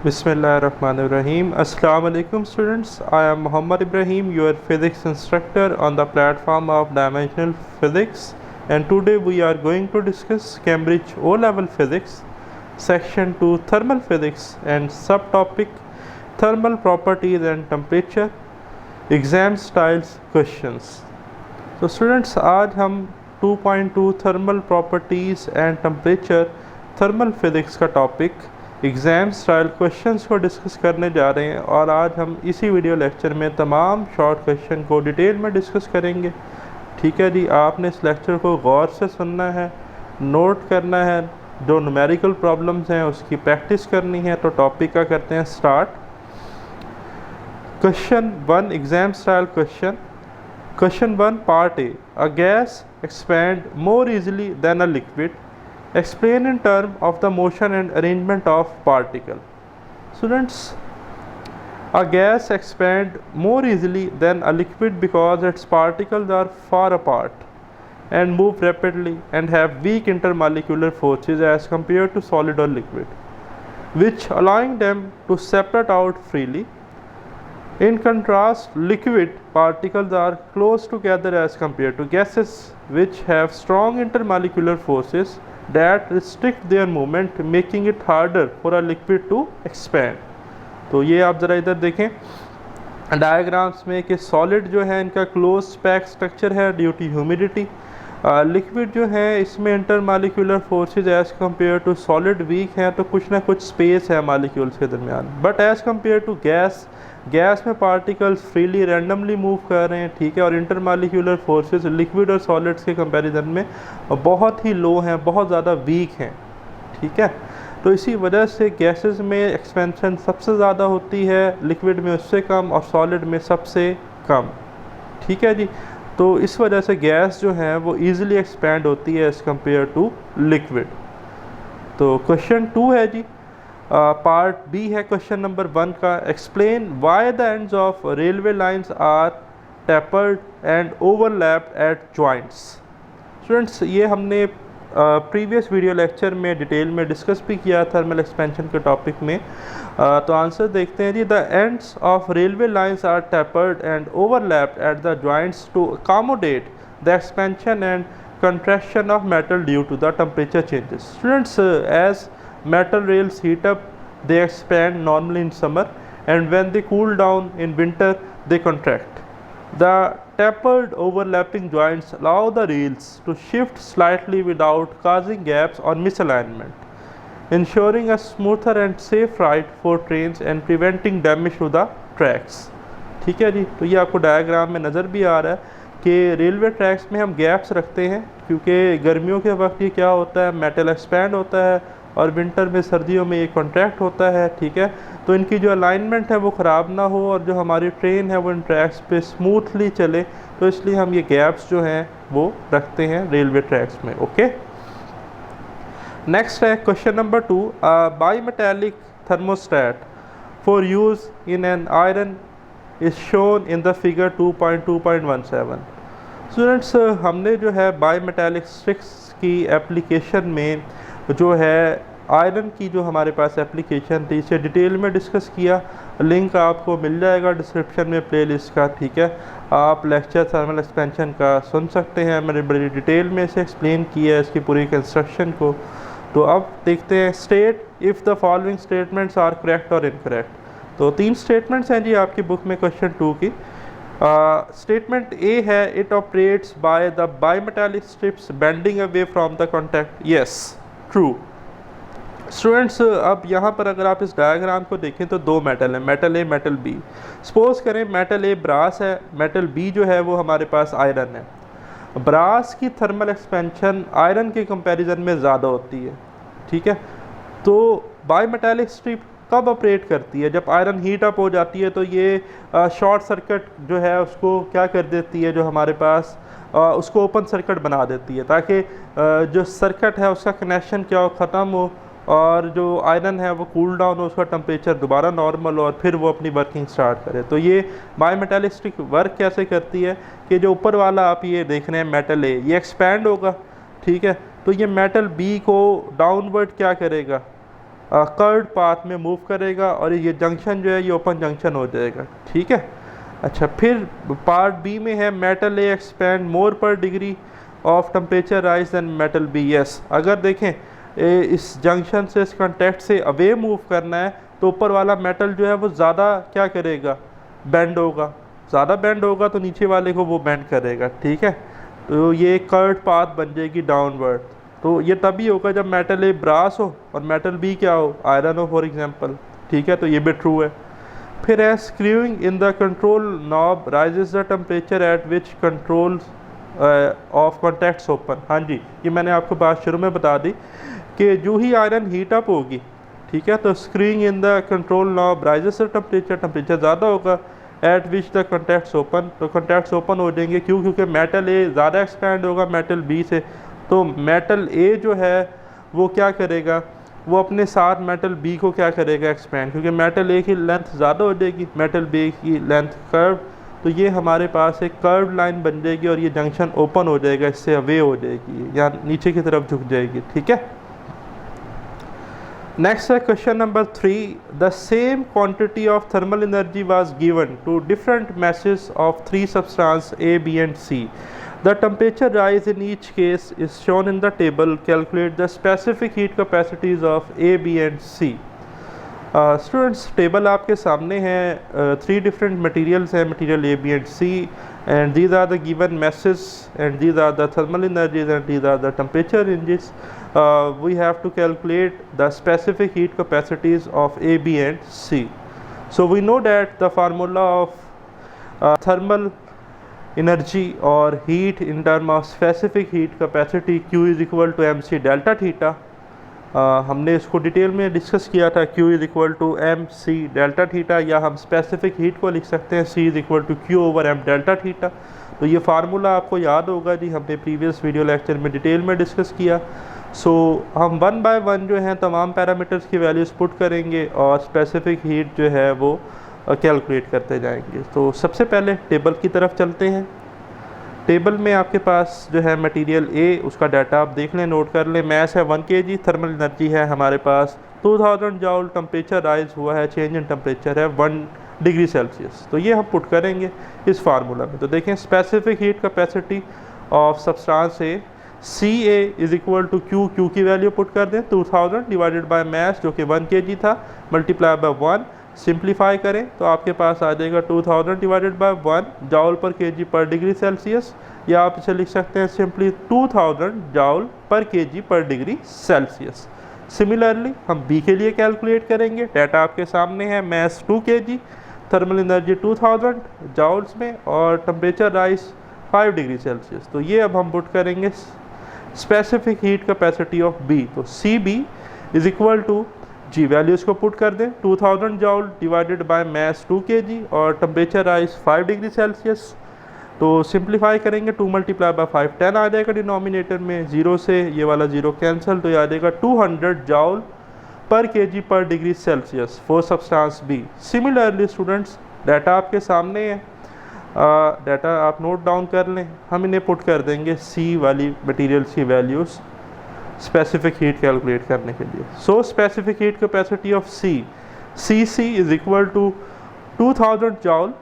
Bismillahirrahmanirrahim. Assalamu alaikum students. I am Muhammad Ibrahim, your physics instructor on the platform of Dimensional Physics, and today we are going to discuss Cambridge O-Level Physics, Section 2 Thermal Physics and subtopic Thermal Properties and Temperature, Exam Styles Questions. तो students आज हम 2.2 thermal properties and temperature thermal physics का topic exam style questions को discuss करने जा रहे हैं और आज हम इसी वीडियो लेक्चर में तमाम शॉर्ट क्वेश्चन को डिटेल में डिस्कस करेंगे। ठीक है जी, आपने इस लेक्चर को गौर से सुनना है, नोट करना है, जो न्यूमेरिकल प्रॉब्लम्स हैं उसकी प्रैक्टिस करनी है। तो टॉपिक का करते हैं start. Question 1 exam style question. Question 1 Part A. A gas expands more easily than a liquid. Explain in terms of the motion and arrangement of particle. Students, a gas expands more easily than a liquid because its particles are far apart and move rapidly and have weak intermolecular forces as compared to solid or liquid, which allowing them to separate out freely. In contrast, liquid particles are close together as compared to gases, which have strong intermolecular forces that restrict their movement, making it harder for a liquid to expand. तो ये आप ज़रा इधर देखें diagrams में कि solid जो है इनका क्लोज पैक स्ट्रक्चर है ड्यू टू ह्यूमिडिटी। लिक्विड जो है इसमें intermolecular forces as compare to solid weak हैं, तो कुछ ना कुछ स्पेस है मॉलिक्यूल्स के दरमियान। But as compare to gas, gas में पार्टिकल्स फ्रीली रैंडमली मूव कर रहे हैं, ठीक है, और इंटरमॉलिक्यूलर फोर्सेस लिक्विड और सॉलिड्स के कंपैरिजन में बहुत ही लो हैं, बहुत ज़्यादा वीक हैं, ठीक है। तो इसी वजह से गैसेस में एक्सपेंशन सबसे ज़्यादा होती है, लिक्विड में उससे कम और सॉलिड में सबसे कम, ठीक है जी। तो इस वजह से गैस जो है वो ईज़िली एक्सपैंड होती है एज़ कम्पेयर टू लिक्विड। तो क्वेश्चन 2 है जी, पार्ट बी है क्वेश्चन नंबर 1 का। Explain why the ends of railway lines are tapered and overlapped at joints. Students, ये हमने प्रीवियस वीडियो लेक्चर में डिटेल में डिस्कस भी किया थर्मल एक्सपेंशन के टॉपिक में। तो आंसर देखते हैं जी। The ends of railway lines are tapered and overlapped at the joints to accommodate the expansion and contraction of metal due to the temperature changes. Students, as metal rails heat up, they expand normally in summer, and when they cool down in winter, they contract. The tapered overlapping joints allow the rails to shift slightly without causing gaps or misalignment, ensuring a smoother and safe ride for trains and preventing damage to the tracks. ठीक है जी, तो ये आपको diagram में नज़र भी आ रहा है कि रेलवे ट्रैक्स में हम गैप्स रखते हैं क्योंकि गर्मियों के वक्त ये क्या होता है, मेटल एक्सपैंड होता है और विंटर में, सर्दियों में ये कॉन्ट्रैक्ट होता है, ठीक है। तो इनकी जो अलाइनमेंट है वो ख़राब ना हो और जो हमारी ट्रेन है वो इन ट्रैक्स पे स्मूथली चले, तो इसलिए हम ये गैप्स जो हैं वो रखते हैं रेलवे ट्रैक्स में। ओके, नेक्स्ट है question number 2। By metallic thermostat for use in an iron is shown in the figure 2.2.17। Students, हमने जो है बाई मेटालिक स्ट्रिक्स की एप्लीकेशन में जो है आयरन की जो हमारे पास एप्लीकेशन थी इसे डिटेल में डिस्कस किया। लिंक आपको मिल जाएगा डिस्क्रिप्शन में प्लेलिस्ट का, ठीक है। आप लेक्चर थर्मल एक्सपेंशन का सुन सकते हैं, मैंने बड़ी डिटेल में इसे एक्सप्लेन किया है इसकी पूरी कंस्ट्रक्शन को। तो अब देखते हैं, state if the following statements are correct और इनकरेक्ट। तो 3 स्टेटमेंट्स हैं जी आपकी बुक में क्वेश्चन 2 की। स्टेटमेंट ए है, it operates by the bimetallic strips bending away from the contact. Yes, true. Students, अब यहाँ पर अगर आप इस डायग्राम को देखें तो 2 मेटल हैं, मेटल ए, मेटल बी। सपोज करें मेटल ए ब्रास है, मेटल बी जो है वो हमारे पास आयरन है। ब्रास की थर्मल एक्सपेंशन आयरन के कंपैरिजन में ज़्यादा होती है, ठीक है। तो बाईमेटालिक स्ट्रिप कब ऑपरेट करती है? जब आयरन हीट अप हो जाती है तो ये शॉर्ट सर्किट जो है उसको क्या कर देती है, जो हमारे पास उसको ओपन सर्किट बना देती है, ताकि जो सर्किट है उसका कनेक्शन क्या हो, ख़त्म हो और जो आयरन है वो कूल डाउन हो, उसका टेम्परेचर दोबारा नॉर्मल हो और फिर वो अपनी वर्किंग स्टार्ट करे। तो ये बाईमेटालिक स्ट्रिप वर्क कैसे करती है कि जो ऊपर वाला आप ये देख रहे हैं मेटल ए, ये एक्सपैंड होगा, ठीक है। तो ये मेटल बी को डाउनवर्ड क्या करेगा, कर्व्ड पाथ में मूव करेगा और ये जंक्शन जो है ये ओपन जंक्शन हो जाएगा, ठीक है। अच्छा, फिर पार्ट बी में है metal A expand more per degree of temperature rise than metal B. Yes, अगर देखें इस जंक्शन से, इस कॉन्टैक्ट से अवे मूव करना है तो ऊपर वाला मेटल जो है वो ज़्यादा क्या करेगा, बेंड होगा, ज़्यादा बेंड होगा तो नीचे वाले को वो बेंड करेगा, ठीक है। तो ये कर्व्ड पाथ बन जाएगी डाउनवर्ड। तो ये तभी होगा जब मेटल ए ब्रास हो और मेटल बी क्या हो, आयरन हो फॉर एग्जांपल, ठीक है। तो ये भी ट्रू है। फिर है screwing in the control knob rises the temperature at which control of contacts open. हाँ जी, ये मैंने आपको बात शुरू में बता दी कि जो ही आयरन हीट अप होगी, ठीक है, तो screwing in the control knob rises the temperature, temperature ज़्यादा होगा eight which the contacts open, तो कॉन्टैक्ट्स ओपन हो जाएंगे। क्यों? क्योंकि मेटल ए ज़्यादा एक्सपैंड होगा मेटल बी से, तो मेटल ए जो है वो क्या करेगा, वो अपने साथ मेटल बी को क्या करेगा, एक्सपैंड, क्योंकि मेटल ए की लेंथ ज़्यादा हो जाएगी, मेटल बी की लेंथ कर्व, तो ये हमारे पास एक कर्व लाइन बन जाएगी और ये जंक्शन ओपन हो जाएगा, इससे अवे हो जाएगी या नीचे की तरफ झुक जाएगी, ठीक है। नेक्स्ट है question number 3, the same quantity of thermal energy was given to different masses of 3 substances A, B and C. The temperature rise in each case is shown in the table. Calculate the specific heat capacities of A, B and C. Students, table आपके सामने है, 3 different materials हैं, material A, B and C, and these are the given masses and these are the thermal energies and these are the temperature ranges. We have to calculate the specific heat capacities of A, B and C. So we know that the formula of thermal energy or heat in terms of specific heat capacity Q is equal to mc delta theta. हमने इसको detail में discuss किया था, Q is equal to mc delta theta, या हम specific heat को लिख सकते हैं C is equal to Q over m delta theta. तो ये फार्मूला आपको याद होगा जी, हमने प्रीवियस वीडियो लेक्चर में डिटेल में डिस्कस किया। सो हम 1 by 1 जो है तमाम पैरामीटर्स की वैल्यूज़ पुट करेंगे और स्पेसिफिक हीट जो है वो कैलकुलेट करते जाएंगे। तो सबसे पहले टेबल की तरफ चलते हैं। टेबल में आपके पास जो है मटेरियल ए, उसका डाटा आप देख लें, नोट कर लें। मैस है 1 kg, थर्मल एनर्जी है हमारे पास 2000 जॉल, टेम्परेचर राइज हुआ है, चेंज इन टेम्परेचर है 1 डिग्री सेल्सियस। तो ये हम पुट करेंगे इस फार्मूला में। तो देखें, specific heat capacity of substance A C A is equal to Q की वैल्यू पुट कर दें 2000 डिवाइडेड बाय मैस जो कि 1 kg था, मल्टीप्लाई बाय 1, सिंप्लीफाई करें तो आपके पास आ जाएगा 2000 divided by 1 जॉल per KG per degree Celsius, या आप इसे लिख सकते हैं simply 2000 जॉल per KG per degree Celsius. Similarly हम बी के लिए कैलकुलेट करेंगे। डाटा आपके सामने है, mass 2 kg, thermal energy 2000 joules में और टेम्परेचर राइज 5 डिग्री सेल्सियस। तो ये अब हम पुट करेंगे specific heat capacity of B. तो C B is equal to जी, वैल्यूज़ को पुट कर दें 2000 joule divided by mass 2 kg और टेम्परेचर राइज 5 डिग्री सेल्सियस। तो सिंप्लीफाई करेंगे, 2 मल्टीप्लाई बाय 5 10 आ जाएगा डिनोमिनेटर में, 0 से ये वाला 0 कैंसिल, तो ये आ जाएगा 200 जॉल per KG per degree Celsius for substance B. Similarly students, data आपके सामने है, डाटा आप नोट डाउन कर लें। हम इन्हें पुट कर देंगे सी वाली मटेरियल्स की वैल्यूज़ स्पेसिफिक हीट कैलकुलेट करने के लिए। So specific heat capacity of C C is equal to 2000 joule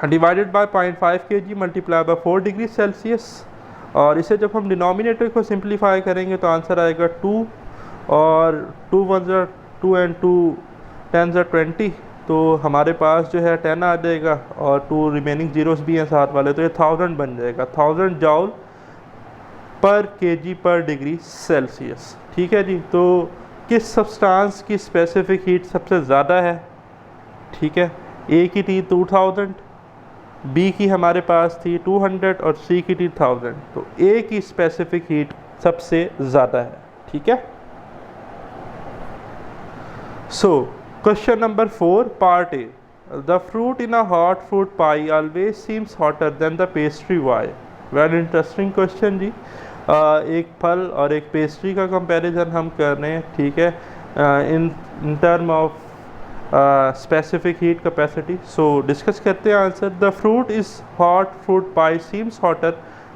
divided by 0.5 kg multiply by 4 degree Celsius. और इसे जब हम डिनोमिनेटर को सिंप्लीफाई करेंगे तो आंसर आएगा 2 और 2 1 2 एंड 2 10 20, तो हमारे पास जो है 10 आ जाएगा और 2 रिमेनिंग जीरोस भी हैं साथ वाले, तो ये 1000 बन जाएगा, 1000 जॉल per KG per degree Celsius. ठीक है जी। तो किस सब्सटेंस की स्पेसिफिक हीट सबसे ज़्यादा है? ठीक है, ए की थी 2000, बी की हमारे पास थी 200 और सी की थी 1000। तो ए की स्पेसिफिक हीट सबसे ज़्यादा है। ठीक है। So question number 4 part A, the fruit in a hot fruit pie always seems hotter than the pastry, why? Very interesting question जी। एक फल और एक पेस्ट्री का कंपैरिजन हम कर रहे हैं। ठीक है, इन term of specific heat capacity. So discuss करते हैं answer. The fruit is hot fruit pi seems hotter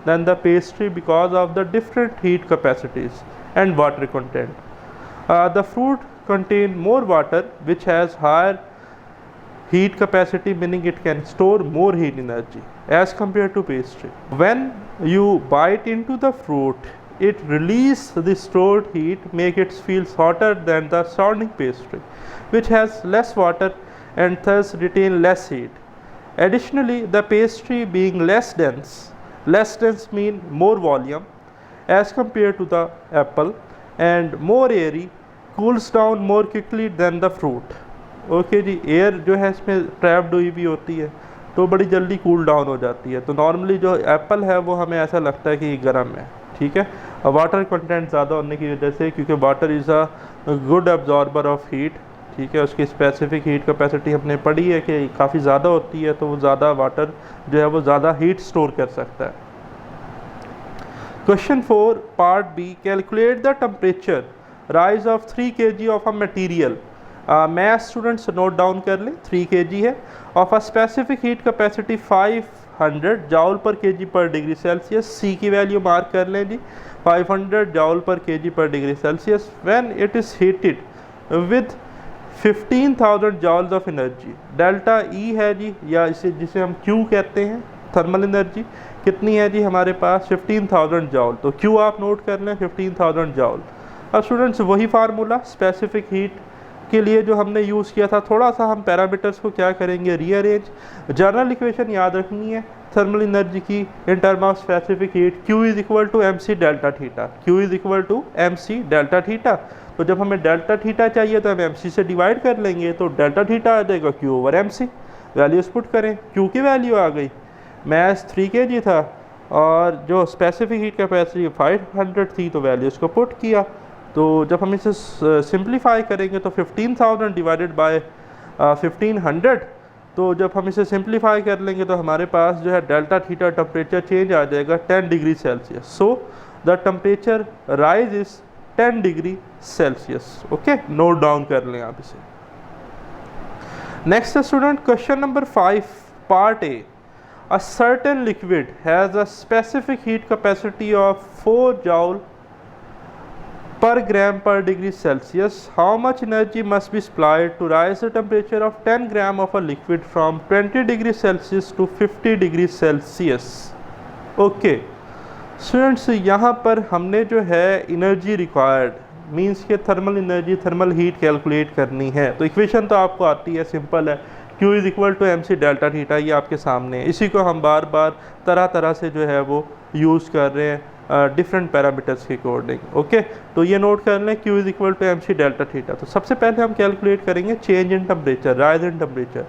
than the pastry because of the different heat capacities and water content. The fruit contain more water which has higher heat capacity, meaning it can store more heat energy as compared to pastry. When you bite into the fruit, it releases the stored heat, make it feel hotter than the surrounding pastry, which has less water and thus retain less heat. Additionally, the pastry being less dense mean more volume as compared to the apple, and more airy, cools down more quickly than the fruit. Okay जी, air जो है इसमें trapped हुई भी होती है तो बड़ी जल्दी कूल डाउन हो जाती है। तो नॉर्मली जो एप्पल है वो हमें ऐसा लगता है कि ये गर्म है, ठीक है। और वाटर कंटेंट ज़्यादा होने की वजह से, क्योंकि water is a good absorber of heat, ठीक है, उसकी स्पेसिफिक हीट कैपेसिटी हमने पढ़ी है कि काफ़ी ज़्यादा होती है, तो वो ज़्यादा वाटर जो है वो ज़्यादा हीट स्टोर कर सकता है। Question 4 part B, calculate the temperature rise of 3 kg of a material. Mass students note down कर लें, 3 kg है, of a specific heat capacity 500 joule per kg per degree Celsius. C की value mark कर लें जी, 500 joule per kg per degree Celsius. When it is heated with 15,000 joules of energy. Delta E है जी, या इसे जिसे हम क्यू कहते हैं, थर्मल एनर्जी कितनी है जी हमारे पास, 15,000 जाउल। तो क्यू आप नोट कर लें, 15,000 जाउल। अब स्टूडेंट्स वही फार्मूला स्पेसिफिक हीट के लिए जो हमने यूज़ किया था, थोड़ा सा हम पैरामीटर्स को क्या करेंगे, रीअरेंज। जनरल इक्वेशन याद रखनी है थर्मल एनर्जी की in term of specific heat, Q is equal to M C delta theta, Q is equal to M C delta theta. तो जब हमें डेल्टा थीटा चाहिए तो हम एम सी से डिवाइड कर लेंगे, तो डेल्टा थीटा आ जाएगा Q over M C. Values put करें, Q की वैल्यू आ गई, मैथ 3 kg था और जो स्पेसिफिक हीट कैपेसिटी 500 थी, तो वैल्यूज़ को पुट किया। तो जब हम इसे सिंप्लीफाई करेंगे तो 15,000 डिवाइडेड बाय 1500, तो जब हम इसे सिंप्लीफाई कर लेंगे तो हमारे पास जो है डेल्टा थीटा टेम्परेचर चेंज आ जाएगा 10 degree Celsius. So the temperature rise is 10 degree Celsius. Okay, note down कर लें आप इसे। Next student, question number 5 part A, a certain liquid has a specific heat capacity of 4 joule per gram per degree Celsius. How much energy must be supplied to rise the temperature of 10 gram of a liquid from 20 degree Celsius to 50 degree Celsius? Okay, students यहाँ पर हमने जो है energy required means के thermal energy, thermal heat calculate करनी है। तो equation तो आपको आती है, सिंपल है, Q is equal to M C delta theta, ये आपके सामने है। इसी को हम बार बार तरह तरह से जो है वो यूज़ कर रहे हैं डिफरेंट पैरामीटर्स के अकॉर्डिंग। ओके, तो ये नोट कर लें, Q is equal to M C delta theta. तो सबसे पहले हम कैलकुलेट करेंगे change in temperature, rise in temperature.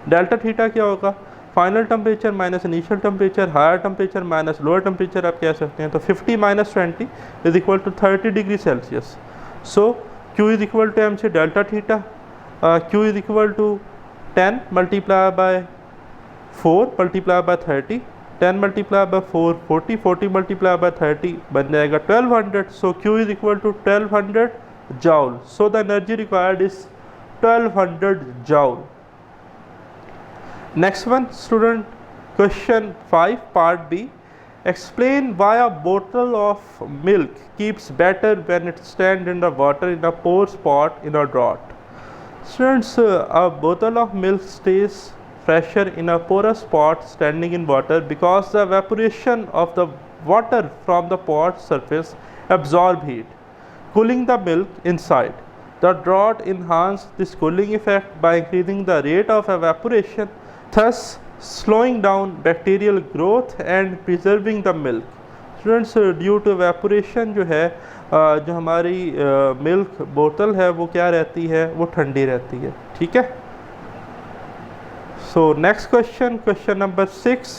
Delta theta क्या होगा, final temperature minus initial temperature, higher temperature minus lower temperature आप कह सकते हैं। तो 50 minus 20 is equal to 30 degree Celsius. So Q is equal to M C delta theta, Q is equal to 10 multiply by 4 multiply by 30, 10 multiply by 4 40, 40 multiply by 30 बन जाएगा 1200। So Q is equal to 1200 joule. So the energy required is 1200 joule. Next one student, question 5 part B, explain why a bottle of milk keeps better when it stands in the water in a porous pot in a draught. Students, a bottle of milk stays fresher in a porous pot standing in water because the evaporation of the water from the pot surface absorb heat, cooling the milk inside. The draught enhances this cooling effect by increasing the rate of evaporation, thus slowing down bacterial growth and preserving the milk. Students, due to evaporation जो है जो हमारी milk बोतल है वो क्या रहती है, वो ठंडी रहती है, ठीक है। So next question, question number 6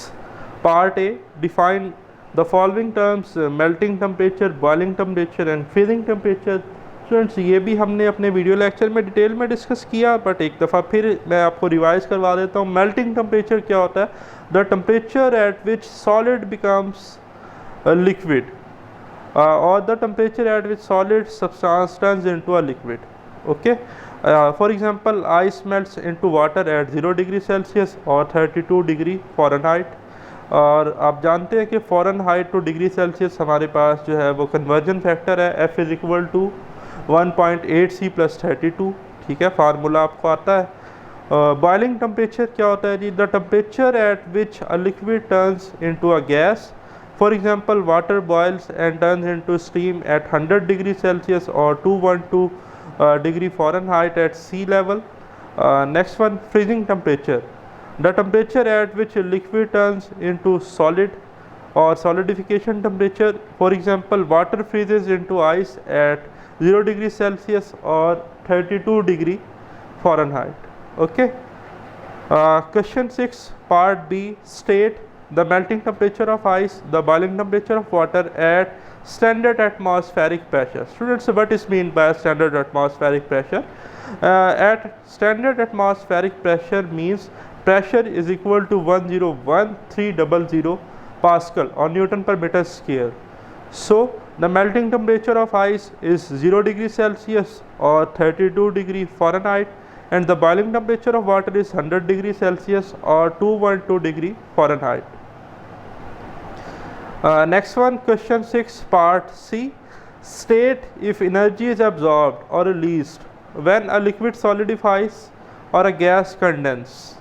part A, define the following terms melting temperature, boiling temperature and freezing temperature. Students, ये भी हमने अपने वीडियो लेक्चर में डिटेल में डिस्कस किया, बट एक दफ़ा फिर मैं आपको रिवाइज करवा देता हूँ। मेल्टिंग टेम्परेचर क्या होता है, the temperature at which solid becomes liquid और the temperature at which solid substance turns into a liquid. Okay, for example ice melts into water at 0 degree Celsius और 32 डिग्री फ़ारेनहाइट। और आप जानते हैं कि फ़ारेनहाइट टू डिग्री सेल्सियस हमारे पास जो है वो कन्वर्जन फैक्टर है, F is equal to 1.8 C + 32, ठीक है, फार्मूला आपको आता है। बॉइलिंग टेम्परेचर क्या होता है जी? The temperature at which a liquid turns into a gas, for example water boils and turns into steam at 100 degree Celsius और 212 degree Fahrenheit at sea level. Next one, freezing temperature, the temperature at which liquid turns into solid or solidification temperature, for example water freezes into ice at 0 degree Celsius or 32 degree Fahrenheit. Okay. Question 6 part B, state the melting temperature of ice, the boiling temperature of water at standard atmospheric pressure. Students, what is mean by standard atmospheric pressure? At standard atmospheric pressure means pressure is equal to 101300 Pascal or Newton per meter square. So the melting temperature of ice is 0 degree Celsius or 32 degree Fahrenheit, and the boiling temperature of water is 100 degree Celsius or 212 degree Fahrenheit. Next one, question 6 part C, state if energy is absorbed or released when a liquid solidifies or a gas condenses.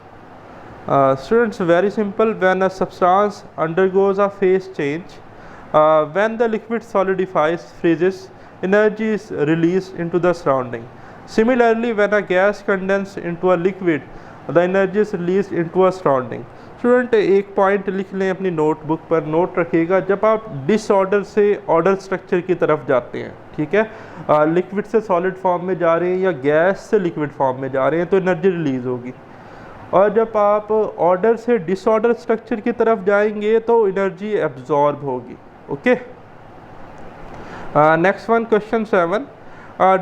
Students, very simple, when a substance undergoes a phase change, when the liquid solidifies, freezes, energy is released into the surrounding. Similarly, when a gas condenses into a liquid, the energy is released into a surrounding. Student एक point लिख लें अपनी notebook पर, note रखिएगा, जब आप disorder से order structure की तरफ जाते हैं, ठीक है, लिक्विड से सॉलिड फॉर्म में जा रहे हैं या गैस से लिक्विड फॉर्म में जा रहे हैं, तो एनर्जी रिलीज़ होगी, और जब आप ऑर्डर से डिसऑर्डर स्ट्रक्चर की तरफ जाएंगे तो एनर्जी एब्जॉर्ब होगी। Okay. Next one, question 7,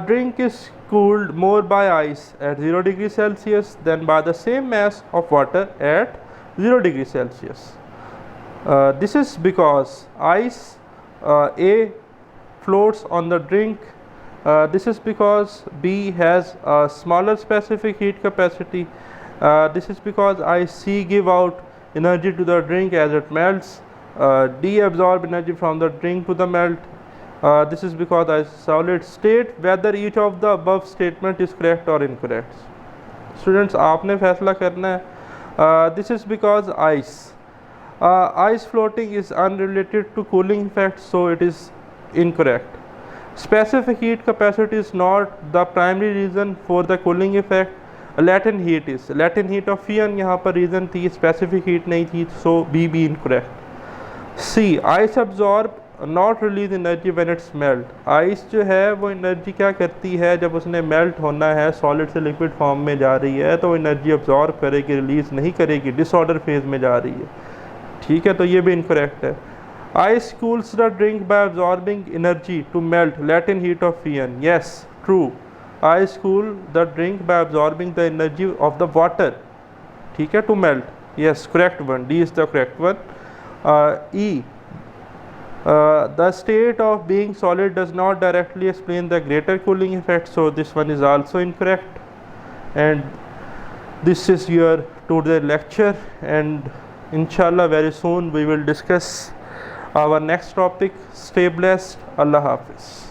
drink is cooled more by ice at 0 degree Celsius then by the same mass of water at 0 degree Celsius. This is because ice A floats on the drink. This is because B has a smaller specific heat capacity. This is because ice C give out energy to the drink as it melts. D absorb energy from the drink to the melt. This is because ice is solid. State whether each of the above statement is correct or incorrect. Students, आपने फैसला करना है। This is because ice floating is unrelated to cooling effect, so it is incorrect. Specific heat capacity is not the primary reason for the cooling effect. Latent heat is, latent heat of Fian यहाँ पर reason थी, specific heat नहीं थी, so B be incorrect. C, ice absorb not release energy when it's melt. Ice जो है वो energy क्या करती है, जब उसने मेल्ट होना है, सॉलिड से लिक्विड फॉर्म में जा रही है, तो एनर्जी अब्जॉर्ब करेगी, रिलीज़ नहीं करेगी, डिसऑर्डर फेज में जा रही है, ठीक है, तो ये भी इनकरेक्ट है। Ice cools the drink by absorbing energy to melt latent heat of fusion. Yes, true, ice cool the drink by absorbing the energy of the water, ठीक है, to melt. Yes, correct one, D is the correct one. E, the state of being solid does not directly explain the greater cooling effect, so this one is also incorrect. And this is your today's lecture, and inshallah very soon we will discuss our next topic. Stay blessed. Allah Hafiz.